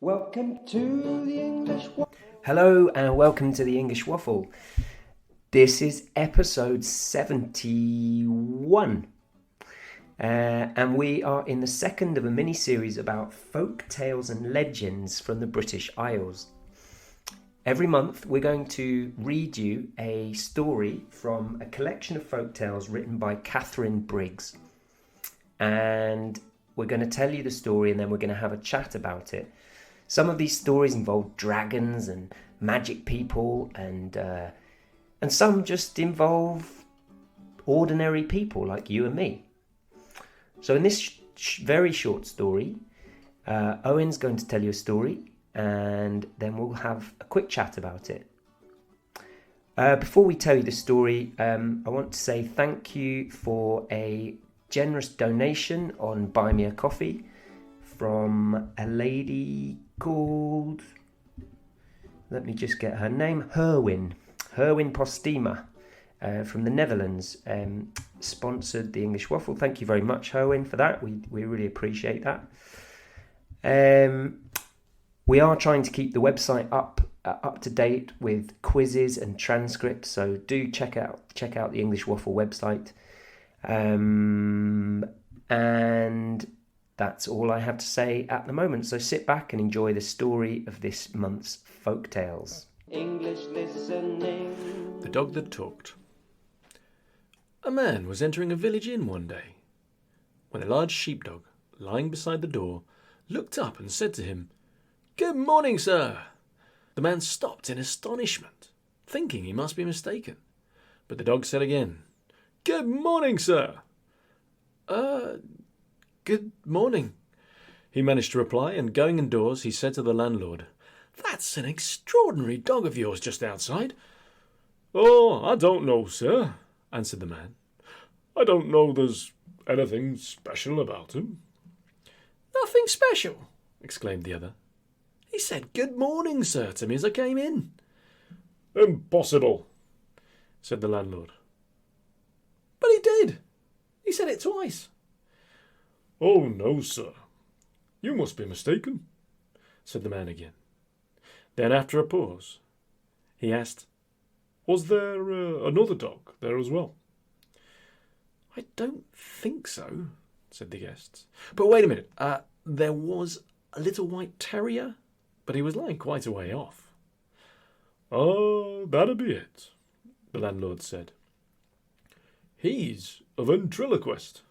Welcome to the English Waffle. Hello and welcome to the English Waffle. This is episode 71. And we are in the second of a mini-series about folk tales and legends from the British Isles. Every month we're going to read you a story from a collection of folk tales written by Catherine Briggs. And we're going to tell you the story and then we're going to have a chat about it. Some of these stories involve dragons and magic people, and some just involve ordinary people like you and me. So in this very short story, Owen's going to tell you a story, and then we'll have a quick chat about it. Before we tell you the story, I want to say thank you for a generous donation on Buy Me a Coffee from a lady called, let me just get her name, Herwin Postema from the Netherlands, sponsored the English Waffle. Thank you very much, Herwin, for that. We really appreciate that. We are trying to keep the website up to date with quizzes and transcripts, so do check out the English Waffle website. And that's all I have to say at the moment. So sit back and enjoy the story of this month's folk tales. English listening. The Dog That Talked. A man was entering a village inn one day, when a large sheepdog, lying beside the door, looked up and said to him, "Good morning, sir." The man stopped in astonishment, thinking he must be mistaken. But the dog said again, "Good morning, sir." Good morning," he managed to reply, and going indoors, he said to the landlord, "That's an extraordinary dog of yours just outside." "Oh, I don't know, sir," answered the man. "I don't know there's anything special about him." "Nothing special?" exclaimed the other. "He said 'Good morning, sir' to me as I came in." "Impossible," said the landlord. "But he did. He said it twice." "Oh, no, sir. You must be mistaken," said the man again. Then, after a pause, he asked, "Was there another dog there as well?" "I don't think so," said the guests. "But wait a minute. There was a little white terrier, but he was lying quite a way off." "Ah, that'd be it," the landlord said. "He's a ventriloquist."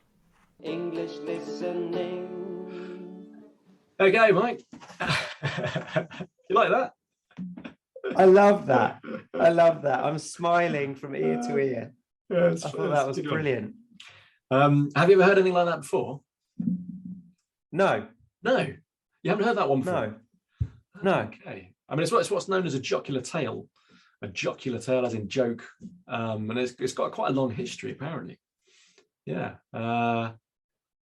English listening. Okay, Mike. You like that? I love that. I'm smiling from ear to ear. Yeah, I thought that was brilliant. Have you ever heard anything like that before? No. No, you haven't heard that one before. No. Okay. I mean, it's what's known as a jocular tale. A jocular tale, as in joke, and it's got quite a long history apparently. Yeah.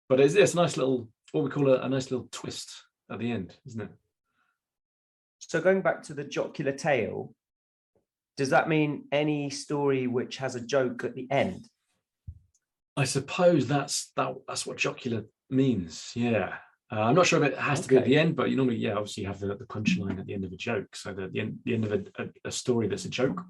But it's a nice little, what we call a nice little twist at the end, isn't it? So going back to the jocular tale, does that mean any story which has a joke at the end? I suppose that's what jocular means. Yeah. I'm not sure if it has to be at the end, but you normally, obviously you have the punchline at the end of a joke. So the end of a story that's a joke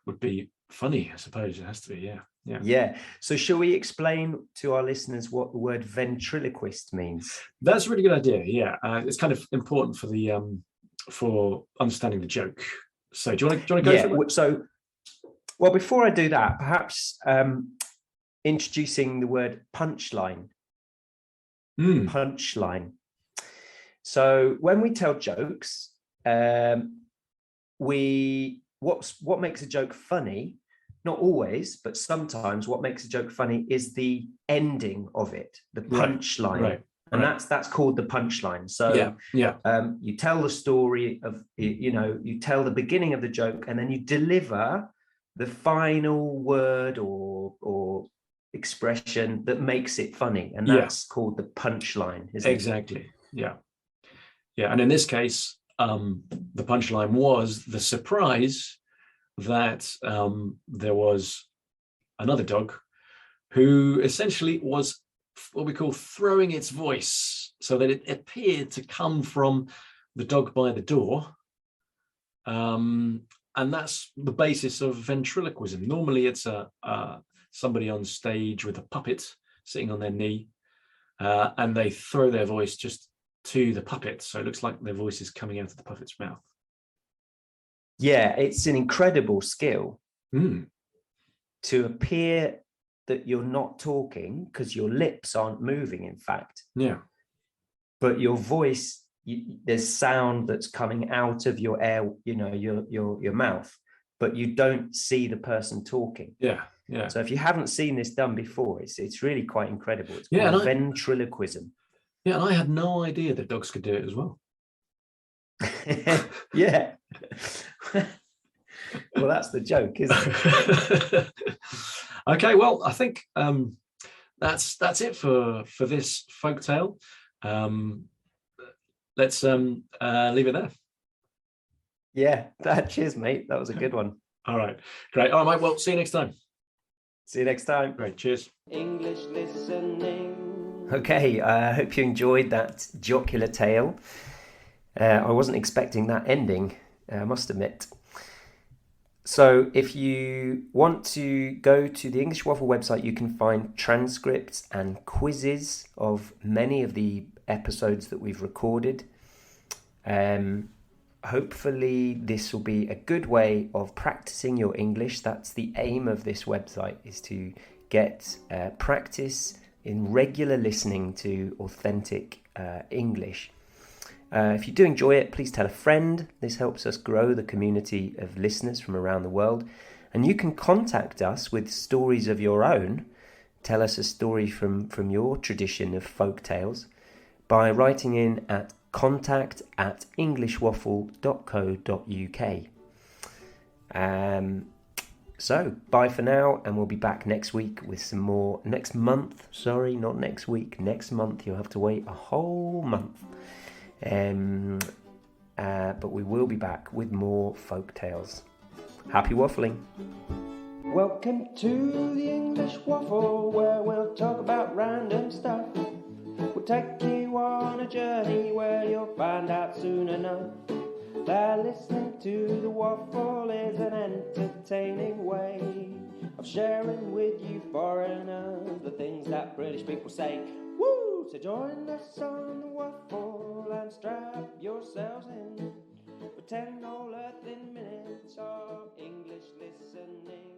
would be funny, I suppose. It has to be, yeah. Yeah. So shall we explain to our listeners what the word ventriloquist means? That's a really good idea. Yeah. It's kind of important for understanding the joke. So do you want to go for it? So, well, before I do that, perhaps introducing the word punchline. Punchline. So when we tell jokes, what makes a joke funny, not always, but sometimes what makes a joke funny is the ending of it, the punchline. Right. And that's called the punchline. So you tell the story of, you tell the beginning of the joke, and then you deliver the final word or expression that makes it funny, and that's called the punchline, isn't it? Exactly. Yeah. And in this case, the punchline was the surprise that there was another dog who essentially was what we call throwing its voice, so that it appeared to come from the dog by the door. And that's the basis of ventriloquism. Normally, it's somebody on stage with a puppet sitting on their knee, and they throw their voice just to the puppet, so it looks like their voice is coming out of the puppet's mouth. Yeah, it's an incredible skill Mm. to appear that you're not talking because your lips aren't moving, in fact. Yeah. But your voice, there's sound that's coming out of your air, your mouth, but you don't see the person talking. Yeah. So if you haven't seen this done before, it's really quite incredible. It's Yeah, called ventriloquism. Yeah, and I had no idea that dogs could do it as well. Yeah. Well, that's the joke, isn't it? Okay, well, I think that's it for this folktale. Let's leave it there. Yeah, cheers, mate. That was a good one. All right, great. All right, mate. Well, see you next time. See you next time. Great, cheers. English listening. Okay, I hope you enjoyed that jocular tale. I wasn't expecting that ending, I must admit. So if you want to go to the English Waffle website, you can find transcripts and quizzes of many of the episodes that we've recorded. Hopefully this will be a good way of practicing your English. That's the aim of this website, is to get practice in regular listening to authentic English. If you do enjoy it, please tell a friend. This helps us grow the community of listeners from around the world. And you can contact us with stories of your own. Tell us a story from your tradition of folk tales by writing in at contact@englishwaffle.co.uk. So, bye for now, and we'll be back next week with some more. Next month, sorry, not next week. Next month, you'll have to wait a whole month. But we will be back with more folk tales. Happy waffling. Welcome to the English Waffle, where we'll talk about random stuff. We'll take you on a journey where you'll find out soon enough that listening to the waffle is an entertaining way of sharing with you foreigners the things that British people say. Woo! So join us on the waffle and strap yourselves in for 10 whole earthly minutes of English listening.